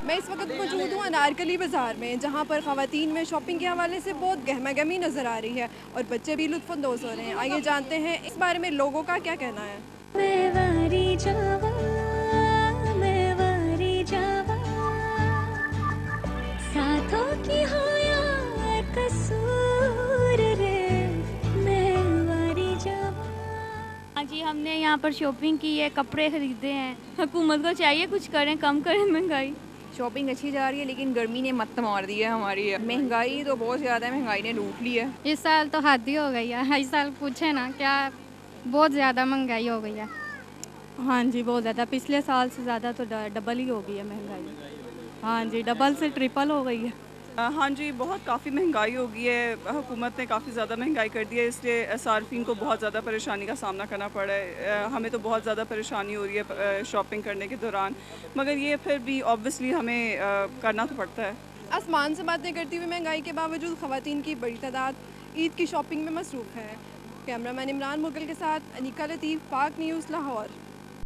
मैं इस वक्त मौजूद हूँ अनारकली बाज़ार में, जहाँ पर ख़वातीन में शॉपिंग के हवाले से बहुत गहमा गहमी नज़र आ रही है और बच्चे भी लुत्फ़अंदोज़ हो रहे हैं। आइए जानते हैं इस बारे में लोगों का क्या कहना है। मैं वारी जावा, मैं वारी जावा, साथों की हो यार कसूर रे, मैं वारी जावा। हाँ जी, हमने यहाँ पर शॉपिंग की है, कपड़े खरीदे हैं। हुकूमत को चाहिए कुछ करें, कम करें महंगाई। शॉपिंग अच्छी जा रही है लेकिन गर्मी ने मत्त मार दी है हमारी। महंगाई तो बहुत ज़्यादा है, महंगाई ने लूट ली है। इस साल तो हद ही हो गई है। इस साल पूछे ना क्या, बहुत ज़्यादा महंगाई हो गई है। हाँ जी, बहुत ज़्यादा। पिछले साल से ज़्यादा तो डबल ही हो गई है महंगाई। हाँ जी, डबल से ट्रिपल हो गई है। हाँ जी, बहुत काफ़ी महंगाई हो गई है। हुकूमत ने काफ़ी ज़्यादा महंगाई कर दी है, इसलिए सार्फिन को बहुत ज़्यादा परेशानी का सामना करना पड़ा है। हमें तो बहुत ज़्यादा परेशानी हो रही है शॉपिंग करने के दौरान, मगर ये फिर भी ऑब्वियसली हमें करना तो पड़ता है। आसमान से बातें करती हुई महंगाई के बावजूद ख़वातीन की बड़ी तादाद ईद की शॉपिंग में मसरूफ़ है। कैमरामैन इमरान मुगल के साथ अनीका लतीफ़, पाक न्यूज़, लाहौर।